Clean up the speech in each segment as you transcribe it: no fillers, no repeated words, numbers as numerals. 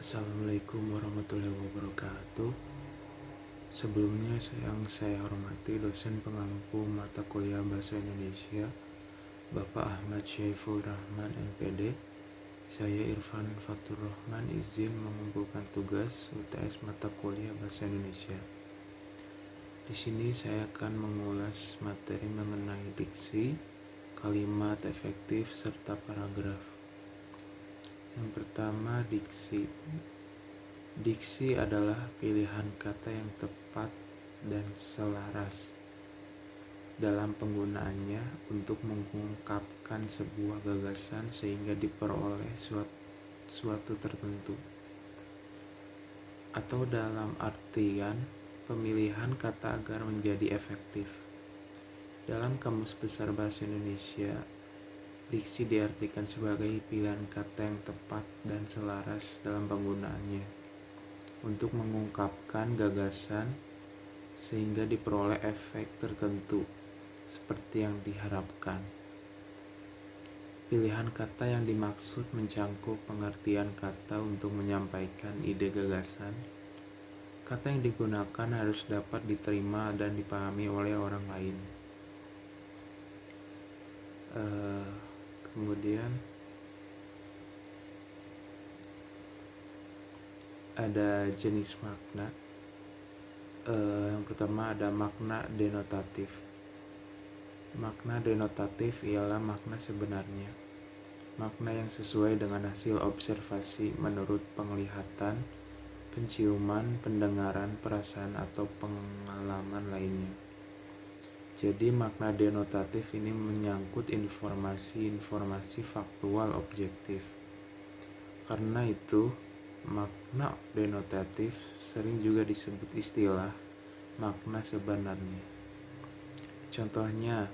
Assalamualaikum warahmatullahi wabarakatuh. Sebelumnya yang saya hormati dosen pengampu mata kuliah Bahasa Indonesia Bapak Ahmad Syaiful Rahman MPD. Saya Irfan Fatur Rahman izin mengumpulkan tugas UTS mata kuliah Bahasa Indonesia. Di sini saya akan mengulas materi mengenai diksi, kalimat efektif, serta paragraf. Yang pertama, diksi. Diksi adalah pilihan kata yang tepat dan selaras dalam penggunaannya untuk mengungkapkan sebuah gagasan sehingga diperoleh suatu tertentu. Atau dalam artian pemilihan kata agar menjadi efektif. Dalam Kamus Besar Bahasa Indonesia, diksi diartikan sebagai pilihan kata yang tepat dan selaras dalam penggunaannya untuk mengungkapkan gagasan sehingga diperoleh efek tertentu seperti yang diharapkan. Pilihan kata yang dimaksud mencangkup pengertian kata untuk menyampaikan ide gagasan. Kata yang digunakan harus dapat diterima dan dipahami oleh orang lain. Kemudian ada jenis makna. Yang pertama ada makna denotatif. Makna denotatif ialah makna sebenarnya, makna yang sesuai dengan hasil observasi menurut penglihatan, penciuman, pendengaran, perasaan, atau pengalaman lainnya. Jadi makna denotatif ini menyangkut informasi faktual objektif. Karena itu, makna denotatif sering juga disebut istilah makna sebenarnya. Contohnya,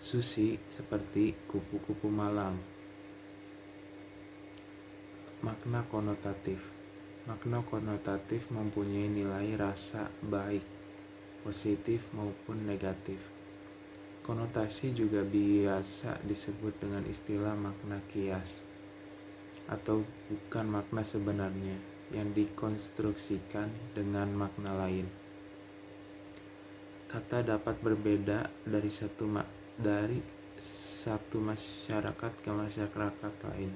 sushi seperti kupu-kupu malang. Makna konotatif. Makna konotatif mempunyai nilai rasa baik, positif maupun negatif. Konotasi juga biasa disebut dengan istilah makna kias atau bukan makna sebenarnya yang dikonstruksikan dengan makna lain. Kata dapat berbeda dari satu masyarakat ke masyarakat lain,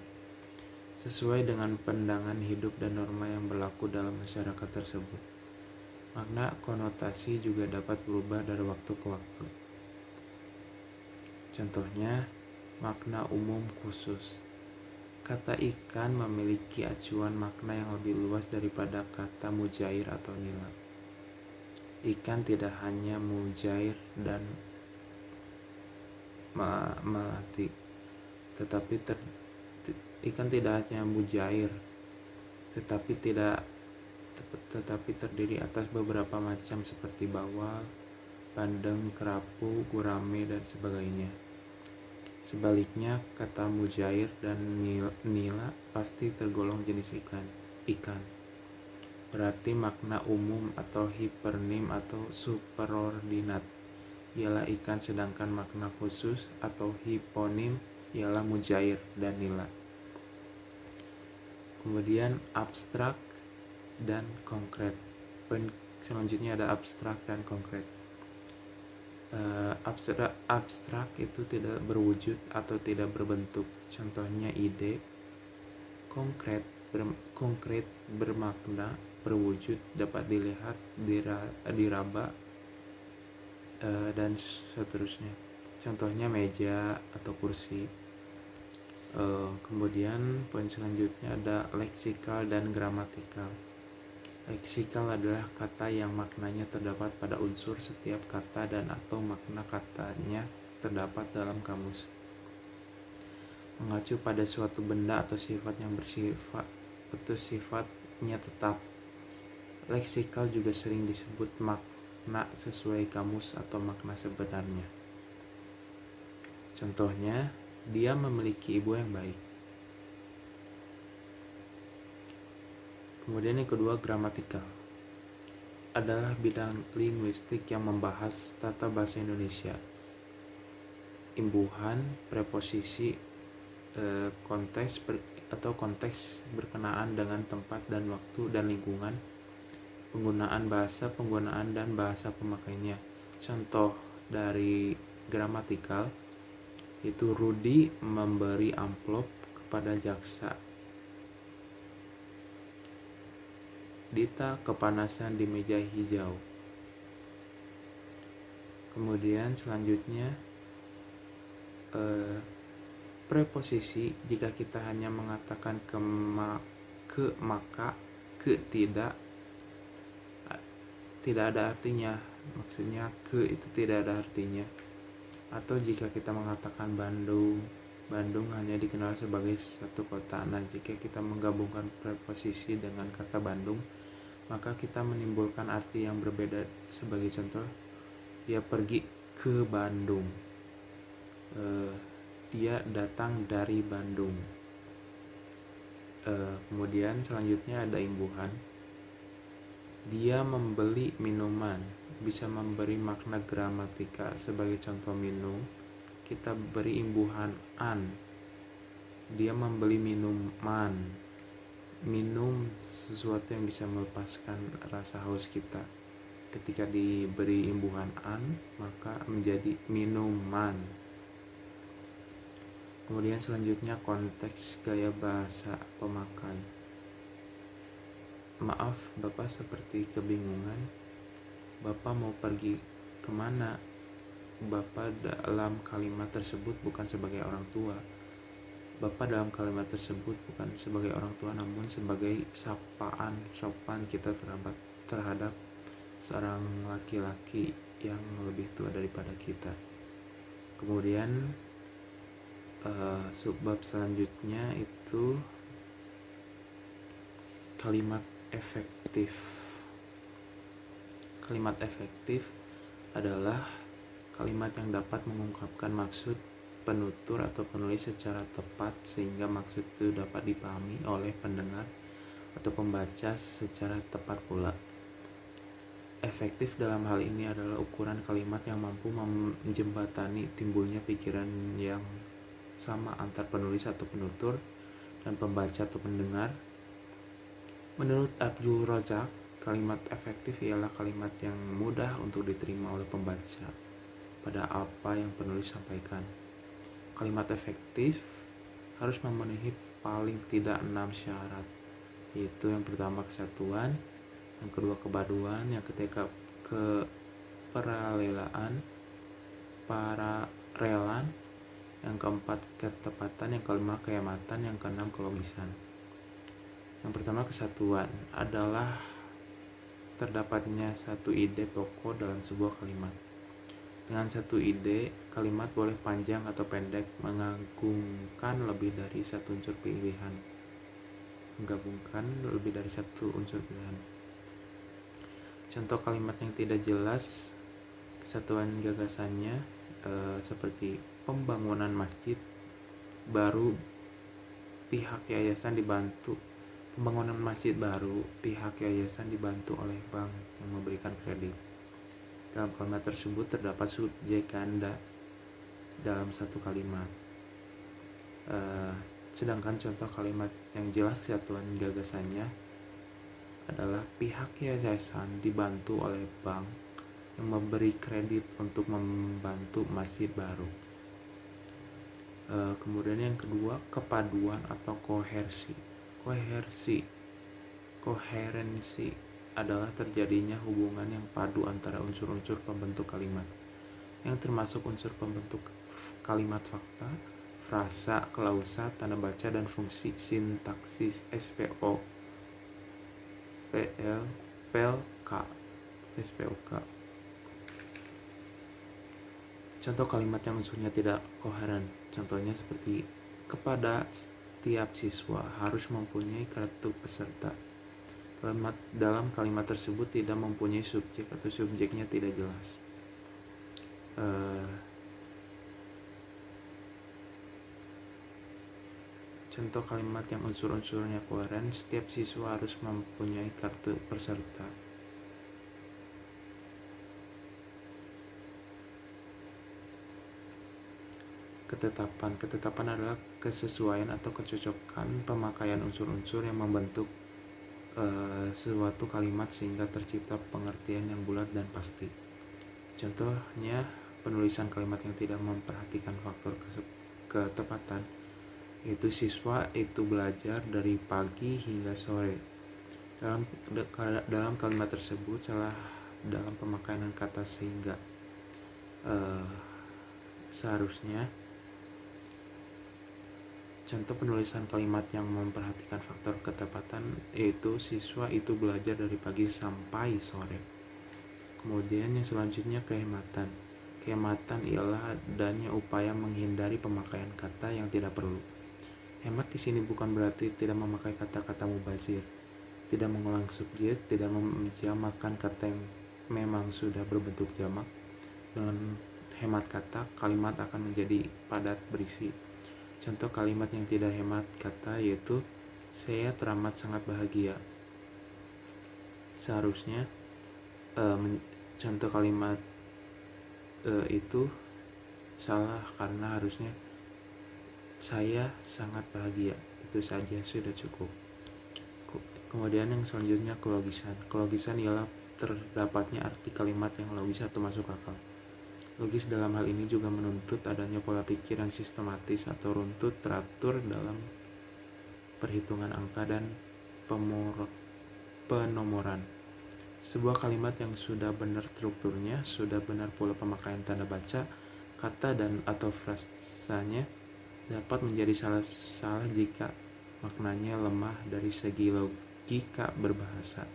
sesuai dengan pandangan hidup dan norma yang berlaku dalam masyarakat tersebut. Makna konotasi juga dapat berubah dari waktu ke waktu. Contohnya, makna umum khusus. Kata ikan memiliki acuan makna yang lebih luas daripada kata mujair atau nila. Ikan tidak hanya mujair dan melati, ikan tidak hanya mujair, tetapi terdiri atas beberapa macam seperti bawal, bandeng, kerapu, gurame, dan sebagainya. Sebaliknya, kata mujair dan nila pasti tergolong jenis ikan. Berarti makna umum atau hipernim atau superordinat ialah ikan, sedangkan makna khusus atau hiponim ialah mujair dan nila. Kemudian abstrak dan konkret. Poin selanjutnya ada abstrak dan konkret. Abstrak itu tidak berwujud atau tidak berbentuk, contohnya ide. Konkret bermakna berwujud, dapat dilihat, diraba, dan seterusnya, contohnya meja atau kursi. Kemudian poin selanjutnya ada leksikal dan gramatikal. Leksikal adalah kata yang maknanya terdapat pada unsur setiap kata dan atau makna katanya terdapat dalam kamus. Mengacu pada suatu benda atau sifat yang sifatnya tetap. Leksikal juga sering disebut makna sesuai kamus atau makna sebenarnya. Contohnya, dia memiliki ibu yang baik. Kemudian yang kedua, gramatikal adalah bidang linguistik yang membahas tata bahasa Indonesia. Imbuhan, preposisi, konteks, atau konteks berkenaan dengan tempat dan waktu dan lingkungan, penggunaan bahasa, penggunaan dan bahasa pemakainya. Contoh dari gramatikal itu Rudi memberi amplop kepada jaksa. Dita kepanasan di meja hijau. Kemudian selanjutnya preposisi jika kita hanya mengatakan ke, maka, ke tidak ada artinya. Maksudnya ke itu tidak ada artinya. Atau jika kita mengatakan Bandung hanya dikenal sebagai satu kota. Nah, jika kita menggabungkan preposisi dengan kata Bandung, maka kita menimbulkan arti yang berbeda. Sebagai contoh, dia pergi ke Bandung, dia datang dari Bandung. Kemudian selanjutnya ada imbuhan. Dia membeli minuman, bisa memberi makna gramatika. Sebagai contoh minum, kita beri imbuhan an. Dia membeli minuman. Minum sesuatu yang bisa melepaskan rasa haus kita. Ketika diberi imbuhan an, maka menjadi minuman. Kemudian selanjutnya konteks gaya bahasa pemakai. Maaf, Bapak seperti kebingungan. Bapak mau pergi kemana? Bapak dalam kalimat tersebut bukan sebagai orang tua. Bapak dalam kalimat tersebut bukan sebagai orang tua, namun sebagai sapaan sopan kita terhadap seorang laki-laki yang lebih tua daripada kita. Kemudian subbab selanjutnya itu kalimat efektif. Kalimat efektif adalah kalimat yang dapat mengungkapkan maksud penutur atau penulis secara tepat sehingga maksud itu dapat dipahami oleh pendengar atau pembaca secara tepat pula. Efektif dalam hal ini adalah ukuran kalimat yang mampu menjembatani timbulnya pikiran yang sama antar penulis atau penutur dan pembaca atau pendengar. Menurut Abdul Razak, kalimat efektif ialah kalimat yang mudah untuk diterima oleh pembaca pada apa yang penulis sampaikan. Kalimat efektif harus memenuhi paling tidak 6 syarat, yaitu yang pertama kesatuan, yang kedua kebaduan, yang ketiga keparalelan, pararelan, yang keempat ketepatan, yang kelima kehematan, yang keenam kelogisan. Yang pertama kesatuan adalah terdapatnya satu ide pokok dalam sebuah kalimat. Dengan satu ide, kalimat boleh panjang atau pendek, menggabungkan lebih dari satu unsur pilihan. Contoh kalimat yang tidak jelas kesatuan gagasannya seperti pembangunan masjid baru, pihak yayasan dibantu oleh bank yang memberikan kredit. Dalam kalimat tersebut terdapat subjek ganda dalam satu kalimat. Sedangkan contoh kalimat yang jelas kesatuan gagasannya adalah pihak yayasan dibantu oleh bank yang memberi kredit untuk membantu masjid baru. Kemudian yang kedua, kepaduan atau koherensi adalah terjadinya hubungan yang padu antara unsur-unsur pembentuk kalimat, yang termasuk unsur pembentuk kalimat fakta, frasa, klausa, tanda baca, dan fungsi sintaksis SPOK. Contoh kalimat yang unsurnya tidak koheren, contohnya seperti kepada setiap siswa harus mempunyai kartu peserta. Dalam kalimat tersebut tidak mempunyai subjek atau subjeknya tidak jelas. Contoh kalimat yang unsur-unsurnya koheren, setiap siswa harus mempunyai kartu peserta. Ketetapan adalah kesesuaian atau kecocokan pemakaian unsur-unsur yang membentuk suatu kalimat sehingga tercipta pengertian yang bulat dan pasti. Contohnya, penulisan kalimat yang tidak memperhatikan faktor ketepatan, yaitu siswa itu belajar dari pagi hingga sore. Dalam kalimat tersebut salah dalam pemakaian kata sehingga seharusnya. Contoh penulisan kalimat yang memperhatikan faktor ketepatan yaitu siswa itu belajar dari pagi sampai sore. Kemudian yang selanjutnya kehematan. Kehematan ialah adanya upaya menghindari pemakaian kata yang tidak perlu. Hemat di sini bukan berarti tidak memakai kata-kata mubazir, tidak mengulang subjek, tidak menjamakan kata yang memang sudah berbentuk jamak. Dengan hemat kata, kalimat akan menjadi padat berisi. Contoh kalimat yang tidak hemat kata yaitu saya teramat sangat bahagia. Seharusnya contoh kalimat itu salah karena harusnya saya sangat bahagia. Itu saja sudah cukup. Kemudian yang selanjutnya kelogisan. Kelogisan ialah terdapatnya arti kalimat yang logis atau masuk akal. Logis dalam hal ini juga menuntut adanya pola pikir yang sistematis atau runtut teratur dalam perhitungan angka dan penomoran. Sebuah kalimat yang sudah benar strukturnya, sudah benar pula pemakaian tanda baca, kata dan atau frasanya dapat menjadi salah jika maknanya lemah dari segi logika berbahasa.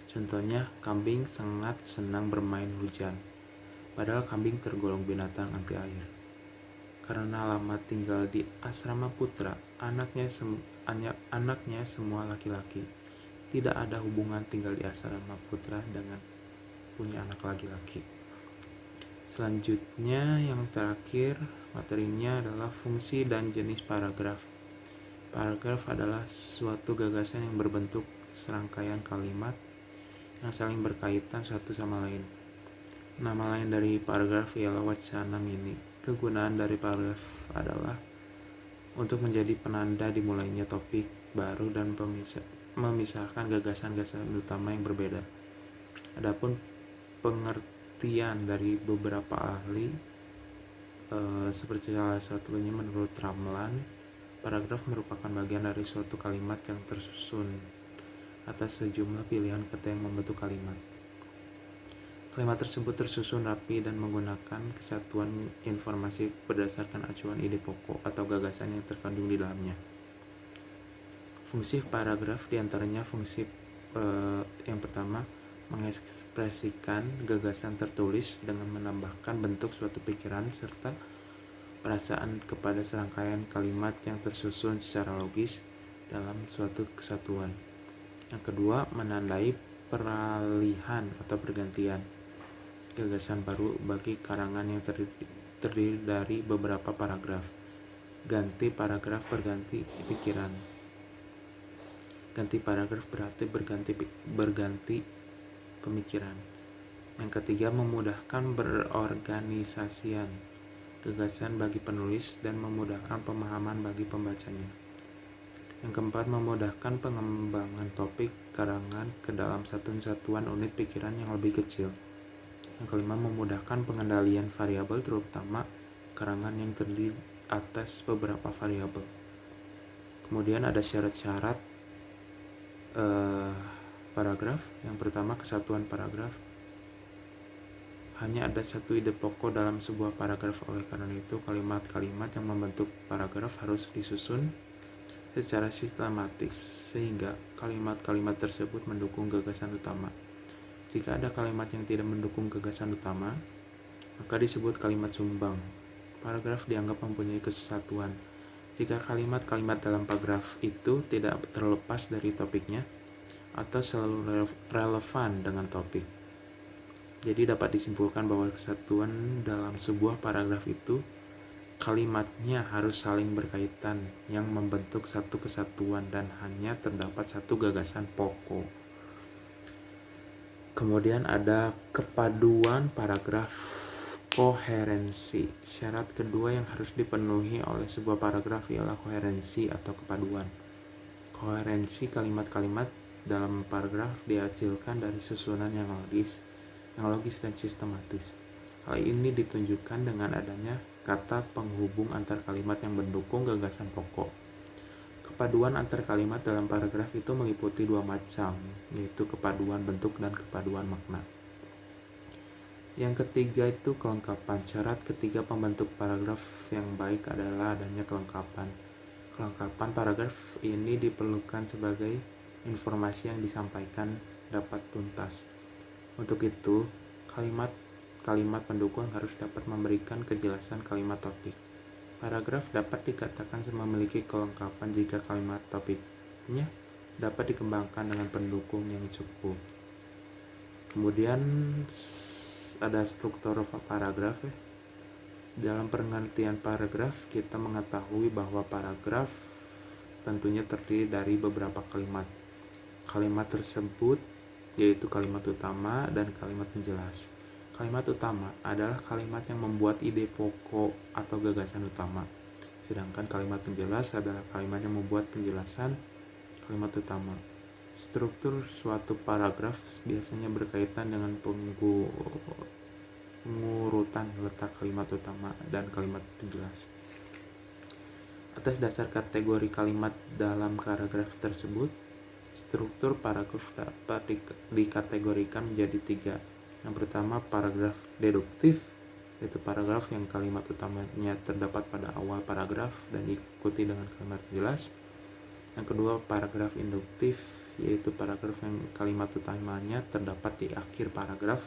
Contohnya, kambing sangat senang bermain hujan, padahal kambing tergolong binatang anti air. Karena lama tinggal di asrama putra, anaknya semua laki-laki. Tidak ada hubungan tinggal di asrama putra dengan punya anak laki-laki. Selanjutnya, yang terakhir materinya adalah fungsi dan jenis paragraf. Paragraf adalah suatu gagasan yang berbentuk serangkaian kalimat yang saling berkaitan satu sama lain. Nama lain dari paragraf ialah wacana mini. Kegunaan dari paragraf adalah untuk menjadi penanda dimulainya topik baru dan memisahkan gagasan-gagasan utama yang berbeda. Adapun pengertian dari beberapa ahli seperti salah satunya menurut Ramlan, paragraf merupakan bagian dari suatu kalimat yang tersusun atas sejumlah pilihan kata yang membentuk kalimat. Kalimat tersebut tersusun rapi dan menggunakan kesatuan informasi berdasarkan acuan ide pokok atau gagasan yang terkandung di dalamnya. Fungsi paragraf diantaranya fungsi yang pertama, mengekspresikan gagasan tertulis dengan menambahkan bentuk suatu pikiran serta perasaan kepada serangkaian kalimat yang tersusun secara logis dalam suatu kesatuan. Yang kedua, menandai peralihan atau pergantian gagasan baru bagi karangan yang terdiri dari beberapa paragraf. Ganti paragraf berganti pikiran. Ganti paragraf berarti berganti pemikiran. Yang ketiga, memudahkan berorganisasian gagasan bagi penulis dan memudahkan pemahaman bagi pembacanya. Yang keempat, memudahkan pengembangan topik karangan ke dalam satuan unit pikiran yang lebih kecil. Yang kelima, memudahkan pengendalian variabel terutama karangan yang terdiri atas beberapa variabel. Kemudian ada syarat-syarat paragraf. Yang pertama, kesatuan paragraf. Hanya ada satu ide pokok dalam sebuah paragraf, oleh karena itu kalimat-kalimat yang membentuk paragraf harus disusun secara sistematis sehingga kalimat-kalimat tersebut mendukung gagasan utama. Jika ada kalimat yang tidak mendukung gagasan utama, maka disebut kalimat sumbang. Paragraf dianggap mempunyai kesatuan jika kalimat-kalimat dalam paragraf itu tidak terlepas dari topiknya atau selalu relevan dengan topik. Jadi dapat disimpulkan bahwa kesatuan dalam sebuah paragraf itu kalimatnya harus saling berkaitan yang membentuk satu kesatuan dan hanya terdapat satu gagasan pokok. Kemudian ada kepaduan paragraf, koherensi. Syarat kedua yang harus dipenuhi oleh sebuah paragraf ialah koherensi atau kepaduan. Koherensi kalimat-kalimat dalam paragraf dihasilkan dari susunan yang logis dan sistematis. Hal ini ditunjukkan dengan adanya kata penghubung antar kalimat yang mendukung gagasan pokok. Kepaduan antar kalimat dalam paragraf itu meliputi dua macam, yaitu kepaduan bentuk dan kepaduan makna. Yang ketiga itu kelengkapan. Syarat ketiga pembentuk paragraf yang baik adalah adanya kelengkapan. Kelengkapan paragraf ini diperlukan sebagai informasi yang disampaikan dapat tuntas. Untuk itu, kalimat pendukung harus dapat memberikan kejelasan kalimat topik. Paragraf dapat dikatakan memiliki kelengkapan jika kalimat topiknya dapat dikembangkan dengan pendukung yang cukup. Kemudian ada struktur paragraf. Dalam pengertian paragraf, kita mengetahui bahwa paragraf tentunya terdiri dari beberapa kalimat. Kalimat tersebut yaitu kalimat utama dan kalimat penjelas. Kalimat utama adalah kalimat yang membuat ide pokok atau gagasan utama. Sedangkan kalimat penjelas adalah kalimat yang membuat penjelasan kalimat utama. Struktur suatu paragraf biasanya berkaitan dengan pengurutan letak kalimat utama dan kalimat penjelas. Atas dasar kategori kalimat dalam paragraf tersebut, struktur paragraf dapat dikategorikan menjadi tiga. Yang pertama, paragraf deduktif, yaitu paragraf yang kalimat utamanya terdapat pada awal paragraf dan diikuti dengan kalimat penjelas. Yang kedua, paragraf induktif, yaitu paragraf yang kalimat utamanya terdapat di akhir paragraf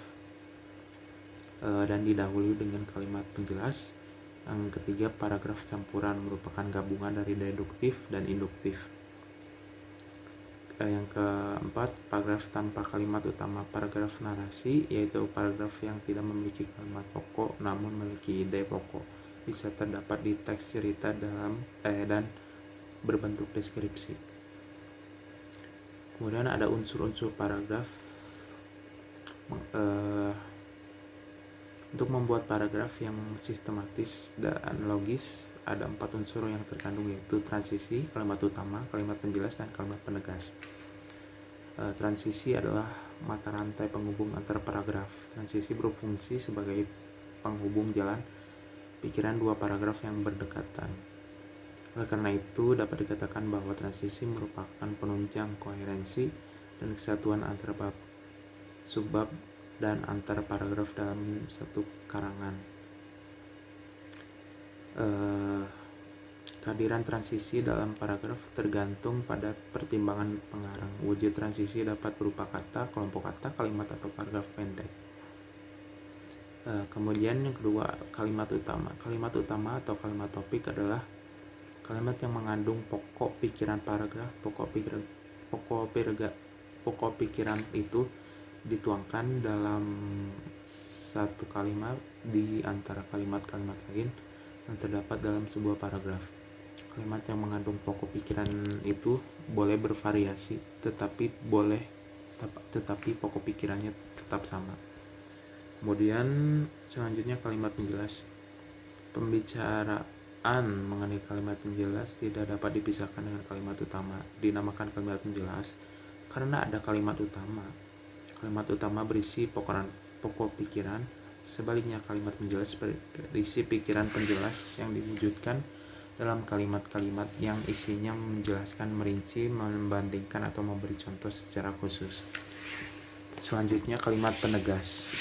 dan didahului dengan kalimat penjelas. Yang ketiga, paragraf campuran, merupakan gabungan dari deduktif dan induktif. Yang keempat, paragraf tanpa kalimat utama, paragraf narasi, yaitu paragraf yang tidak memiliki kalimat pokok namun memiliki ide pokok, bisa terdapat di teks cerita dan berbentuk deskripsi. Kemudian ada unsur-unsur paragraf. Untuk membuat paragraf yang sistematis dan logis, ada 4 unsur yang terkandung, yaitu transisi, kalimat utama, kalimat penjelas, dan kalimat penegas. Transisi adalah mata rantai penghubung antar paragraf. Transisi berfungsi sebagai penghubung jalan pikiran dua paragraf yang berdekatan. Oleh karena itu, dapat dikatakan bahwa transisi merupakan penunjang koherensi dan kesatuan antara bab, subbab, dan antar paragraf dalam satu karangan. Kehadiran transisi dalam paragraf tergantung pada pertimbangan pengarang. Wujud transisi dapat berupa kata, kelompok kata, kalimat, atau paragraf pendek. Kemudian yang kedua, kalimat utama. Kalimat utama atau kalimat topik adalah kalimat yang mengandung pokok pikiran paragraf. Pokok pikiran itu dituangkan dalam satu kalimat di antara kalimat-kalimat lain yang terdapat dalam sebuah paragraf. Kalimat yang mengandung pokok pikiran itu boleh bervariasi, tetapi pokok pikirannya tetap sama. Kemudian selanjutnya kalimat penjelas. Pembicaraan mengenai kalimat penjelas tidak dapat dipisahkan dengan kalimat utama. Dinamakan kalimat penjelas karena ada kalimat utama. Kalimat utama berisi pokok pikiran, sebaliknya kalimat penjelas berisi pikiran penjelas yang diwujudkan dalam kalimat-kalimat yang isinya menjelaskan, merinci, membandingkan, atau memberi contoh secara khusus. Selanjutnya kalimat penegas.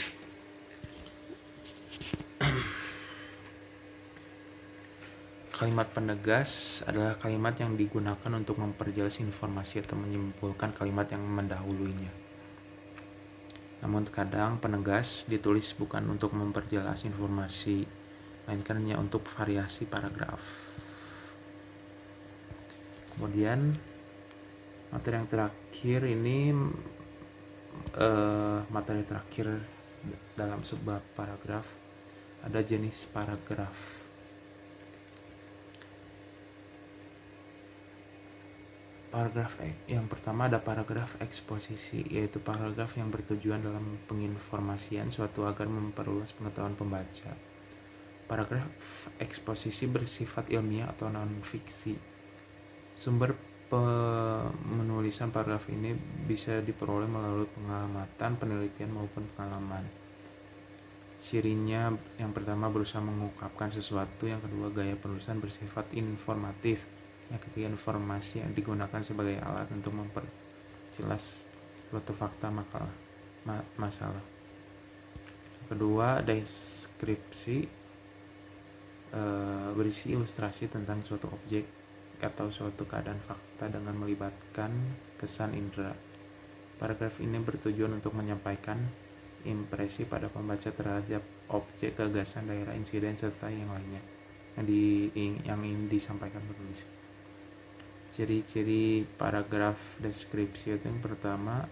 Kalimat penegas adalah kalimat yang digunakan untuk memperjelas informasi atau menyimpulkan kalimat yang mendahulunya. Namun terkadang penegas ditulis bukan untuk memperjelas informasi, melainkan hanya untuk variasi paragraf. Kemudian materi yang terakhir ini materi terakhir dalam sebuah paragraf, ada jenis paragraf. Yang pertama ada paragraf eksposisi, yaitu paragraf yang bertujuan dalam penginformasian suatu agar memperluas pengetahuan pembaca. Paragraf eksposisi bersifat ilmiah atau non-fiksi. Sumber penulisan paragraf ini bisa diperoleh melalui pengamatan, penelitian maupun pengalaman. Cirinya yang pertama berusaha mengungkapkan sesuatu, yang kedua gaya penulisan bersifat informatif, yang ketiga informasi yang digunakan sebagai alat untuk memperjelas suatu fakta masalah. Kedua, deskripsi berisi ilustrasi tentang suatu objek atau suatu keadaan fakta dengan melibatkan kesan indera. Paragraf ini bertujuan untuk menyampaikan impresi pada pembaca terhadap objek, gagasan, daerah, insiden, serta yang lainnya yang ingin disampaikan penulis. Ciri-ciri paragraf deskripsi itu yang pertama,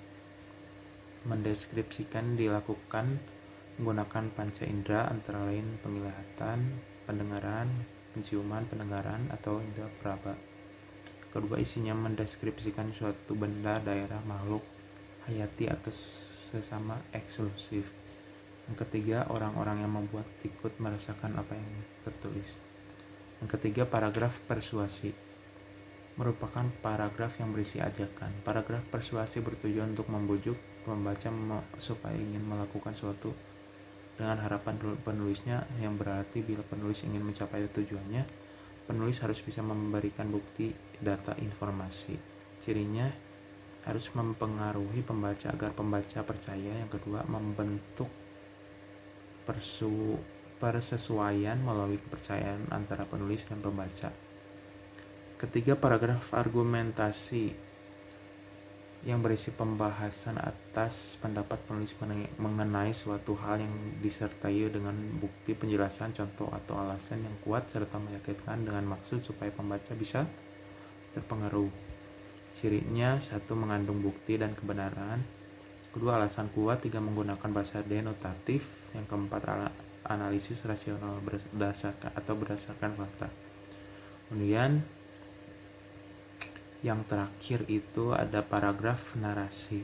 mendeskripsikan dilakukan menggunakan panca indera antara lain penglihatan, pendengaran, penciuman, pendengaran, atau indera peraba. Kedua, isinya mendeskripsikan suatu benda, daerah, makhluk hayati atau sesama eksklusif. Yang ketiga, orang-orang yang membuat ikut merasakan apa yang tertulis. Yang ketiga, paragraf persuasi merupakan paragraf yang berisi ajakan. Paragraf persuasi bertujuan untuk membujuk pembaca supaya ingin melakukan sesuatu dengan harapan penulisnya, yang berarti bila penulis ingin mencapai tujuannya, penulis harus bisa memberikan bukti, data, informasi. Cirinya harus mempengaruhi pembaca agar pembaca percaya. Yang kedua, membentuk persesuaian melalui kepercayaan antara penulis dan pembaca. Ketiga, paragraf argumentasi yang berisi pembahasan atas pendapat penulis mengenai suatu hal yang disertai dengan bukti, penjelasan, contoh, atau alasan yang kuat serta meyakinkan dengan maksud supaya pembaca bisa terpengaruh. Cirinya, satu, mengandung bukti dan kebenaran. Kedua, alasan kuat. Tiga, menggunakan bahasa denotatif. Yang keempat, analisis rasional berdasarkan fakta. Kemudian yang terakhir itu ada paragraf narasi.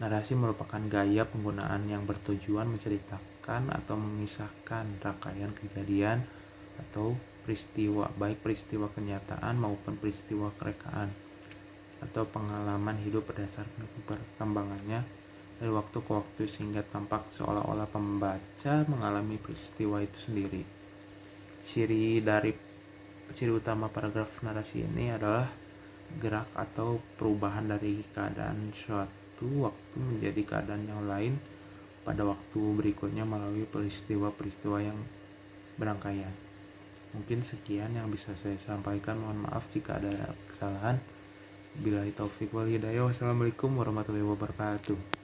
Narasi merupakan gaya penggunaan yang bertujuan menceritakan atau mengisahkan rangkaian kejadian atau peristiwa, baik peristiwa kenyataan maupun peristiwa kerekaan atau pengalaman hidup berdasarkan perkembangannya dari waktu ke waktu sehingga tampak seolah-olah pembaca mengalami peristiwa itu sendiri. Ciri utama paragraf narasi ini adalah gerak atau perubahan dari keadaan suatu waktu menjadi keadaan yang lain pada waktu berikutnya melalui peristiwa-peristiwa yang berangkaian. Mungkin sekian yang bisa saya sampaikan, mohon maaf jika ada kesalahan. Billahi taufiq wal hidayah. Wassalamualaikum warahmatullahi wabarakatuh.